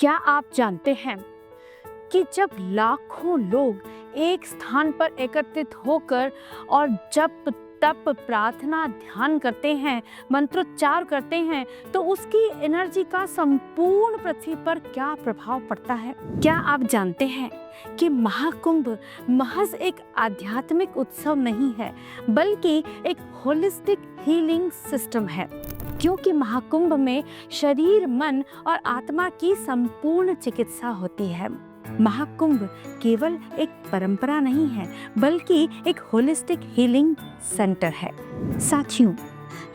क्या आप जानते हैं कि जब लाखों लोग एक स्थान पर एकत्रित होकर और जप तप प्रार्थना ध्यान करते हैं, मंत्रोच्चार करते हैं, तो उसकी एनर्जी का संपूर्ण पृथ्वी पर क्या प्रभाव पड़ता है? क्या आप जानते हैं कि महाकुंभ महज एक आध्यात्मिक उत्सव नहीं है, बल्कि एक होलिस्टिक हीलिंग सिस्टम है, क्योंकि महाकुंभ में शरीर, मन और आत्मा की संपूर्ण चिकित्सा होती है। महाकुंभ केवल एक परंपरा नहीं है, बल्कि एक होलिस्टिक हीलिंग सेंटर है। साथियों,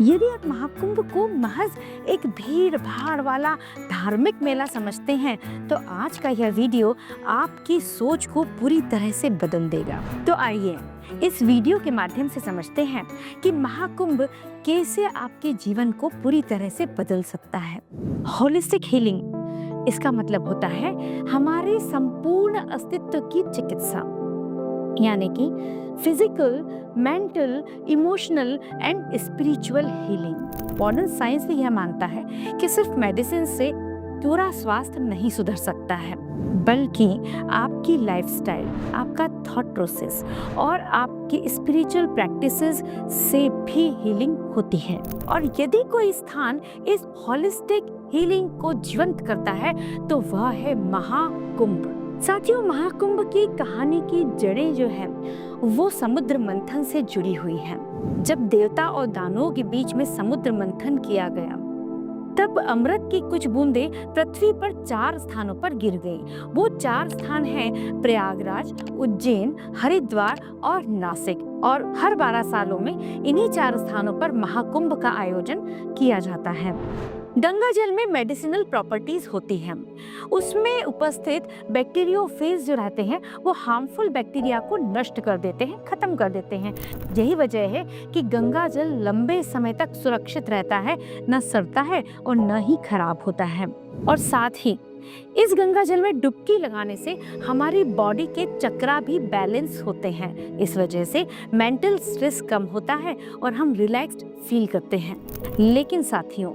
यदि आप महाकुंभ को महज एक भीड़ भाड़ वाला धार्मिक मेला समझते हैं, तो आज का यह वीडियो आपकी सोच को पूरी तरह से बदल देगा। तो आइए इस वीडियो के माध्यम से समझते हैं कि महाकुंभ कैसे आपके जीवन को पूरी तरह से बदल सकता है। होलिस्टिक हीलिंग, इसका मतलब होता है हमारे संपूर्ण अस्तित्व की चिकित्सा, यानी कि physical, mental, emotional and spiritual healing. Modern science भी यह मानता है कि सिर्फ मेडिसिन से पूरा स्वास्थ्य नहीं सुधर सकता है, बल्कि आपकी लाइफस्टाइल, आपका थॉट प्रोसेस और आपकी स्पिरिचुअल प्रैक्टिसेस से भी हीलिंग होती है। और यदि कोई स्थान इस होलिस्टिक हीलिंग को जीवंत करता है, तो वह है महाकुंभ। साथियों, महाकुंभ की कहानी की जड़ें जो है वो समुद्र मंथन से जुड़ी हुई हैं। जब देवता और दानवों के बीच में समुद्र मंथन किया गया, तब अमृत की कुछ बूंदें पृथ्वी पर 4 स्थानों पर गिर गई। वो 4 स्थान हैं प्रयागराज, उज्जैन, हरिद्वार और नासिक। और हर 12 सालों में इन्हीं 4 स्थानों पर महाकुंभ का आयोजन किया जाता है। गंगा जल में मेडिसिनल प्रॉपर्टीज होती हैं। उसमें उपस्थित बैक्टीरियोफेज जो रहते हैं वो हार्मफुल बैक्टीरिया को नष्ट कर देते हैं, खत्म कर देते हैं। यही वजह है कि गंगा जल लंबे समय तक सुरक्षित रहता है, न सड़ता है और न ही खराब होता है। और साथ ही इस गंगा जल में डुबकी लगाने से हमारी बॉडी के चक्रा भी बैलेंस होते हैं। इस वजह से मेंटल स्ट्रेस कम होता है और हम रिलैक्स्ड फील करते हैं। लेकिन साथियों,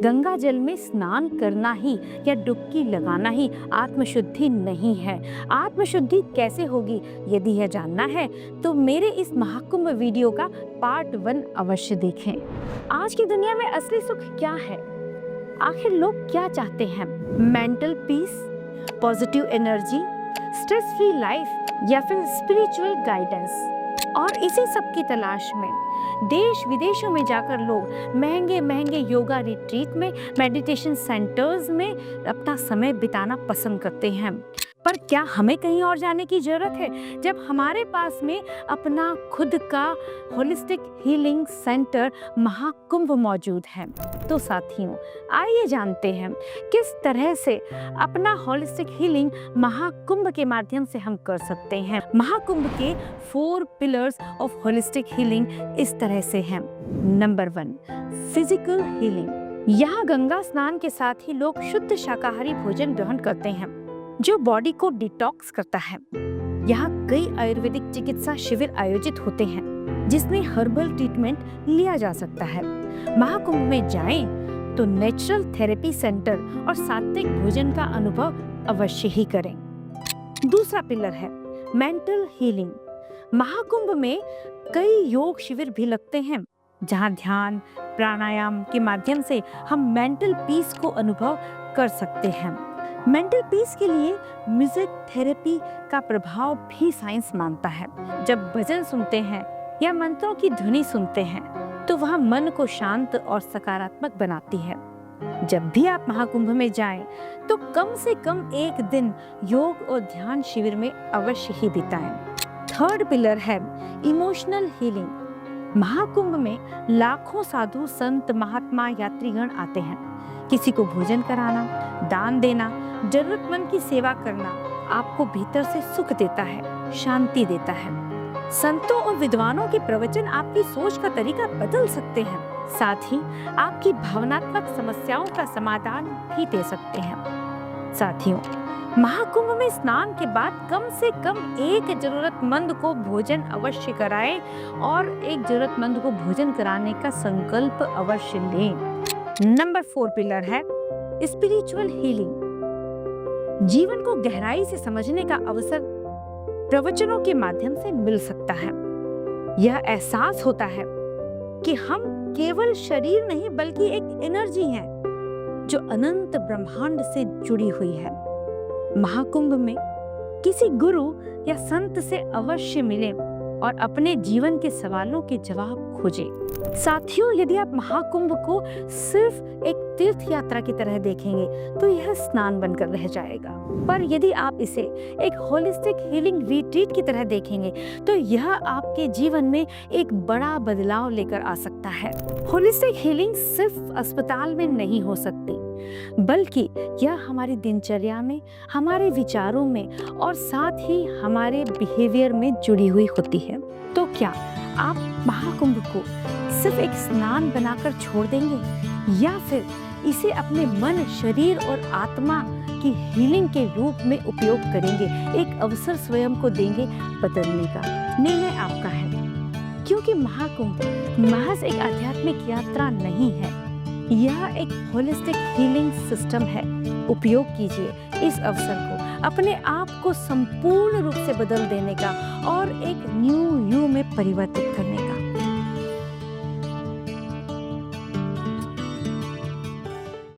गंगा जल में स्नान करना ही या डुबकी लगाना ही आत्मशुद्धि नहीं है। आत्मशुद्धि कैसे होगी, यदि यह जानना है तो मेरे इस महाकुंभ वीडियो का पार्ट 1 अवश्य देखें। आज की दुनिया में असली सुख क्या है? आखिर लोग क्या चाहते हैं? Mental peace, positive energy, stress free life या फिर स्पिरिचुअल गाइडेंस? और इसी सब की तलाश में देश विदेशों में जाकर लोग महंगे महंगे योगा रिट्रीट में, मेडिटेशन सेंटर्स में अपना समय बिताना पसंद करते हैं। पर क्या हमें कहीं और जाने की जरूरत है, जब हमारे पास में अपना खुद का होलिस्टिक हीलिंग सेंटर महाकुंभ मौजूद है? तो साथियों, आइए जानते हैं किस तरह से अपना होलिस्टिक हीलिंग महाकुंभ के माध्यम से हम कर सकते हैं। महाकुंभ के 4 पिलर्स ऑफ होलिस्टिक हीलिंग इस तरह से हैं। Number 1, physical healing. यहाँ गंगा स्नान के साथ ही लोग शुद्ध शाकाहारी भोजन ग्रहण करते हैं, जो बॉडी को डिटॉक्स करता है। यहाँ कई आयुर्वेदिक चिकित्सा शिविर आयोजित होते हैं, जिसमें हर्बल ट्रीटमेंट लिया जा सकता है। महाकुंभ में जाएं तो नेचुरल थेरेपी सेंटर और सात्विक भोजन का अनुभव अवश्य ही करें। दूसरा पिलर है मेंटल हीलिंग। महाकुंभ में कई योग शिविर भी लगते हैं, जहाँ ध्यान, प्राणायाम के माध्यम से हम मेंटल पीस को अनुभव कर सकते हैं। मेंटल पीस के लिए म्यूजिक थेरेपी का प्रभाव भी साइंस मानता है। जब भजन सुनते हैं या मंत्रों की ध्वनि सुनते हैं, तो वह मन को शांत और सकारात्मक बनाती है। जब भी आप महाकुंभ में जाएं, तो कम से कम एक दिन योग और ध्यान शिविर में अवश्य ही बिताएं। थर्ड पिलर है इमोशनल हीलिंग। महाकुंभ में लाखों साधु, संत, महात्मा, यात्रीगण आते हैं। किसी को भोजन कराना, दान देना, जरूरतमंद की सेवा करना आपको भीतर से सुख देता है, शांति देता है। संतों और विद्वानों के प्रवचन आपकी सोच का तरीका बदल सकते हैं, साथ ही आपकी भावनात्मक समस्याओं का समाधान भी दे सकते हैं। साथियों, महाकुंभ में स्नान के बाद कम से कम एक जरूरतमंद को भोजन अवश्य कराएं और एक जरूरतमंद को भोजन कराने का संकल्प अवश्य लें। नंबर 4 पिलर है स्पिरिचुअल हीलिंग। जीवन को गहराई से समझने का अवसर प्रवचनों के माध्यम से मिल सकता है। यह एहसास होता है कि हम केवल शरीर नहीं बल्कि एक एनर्जी हैं जो अनंत ब्रह्मांड से जुड़ी हुई है। महाकुंभ में किसी गुरु या संत से अवश्य मिलें और अपने जीवन के सवालों के जवाब खोजें। साथियों, यदि आप महाकुंभ को सिर्फ एक तीर्थ यात्रा की तरह देखेंगे तो यह स्नान बनकर रह जाएगा, पर यदि आप इसे एक होलिस्टिक हीलिंग रिट्रीट की तरह देखेंगे तो यह आपके जीवन में एक बड़ा बदलाव लेकर आ सकता है। होलिस्टिक हीलिंग सिर्फ अस्पताल में नहीं हो सकती, बल्कि यह हमारी दिनचर्या में, हमारे विचारों में और साथ ही हमारे बिहेवियर में जुड़ी हुई होती है। तो क्या आप महाकुंभ को सिर्फ एक स्नान बनाकर छोड़ देंगे या फिर इसे अपने मन, शरीर और आत्मा की हीलिंग के रूप में उपयोग करेंगे, एक अवसर स्वयं को देंगे बदलने का? निर्णय आपका है, क्योंकि महाकुंभ महज एक आध्यात्मिक यात्रा नहीं है, यह एक होलिस्टिक हीलिंग सिस्टम है। उपयोग कीजिए इस अवसर को अपने आप को संपूर्ण रूप से बदल देने का और एक न्यू यू में परिवर्तित करने का।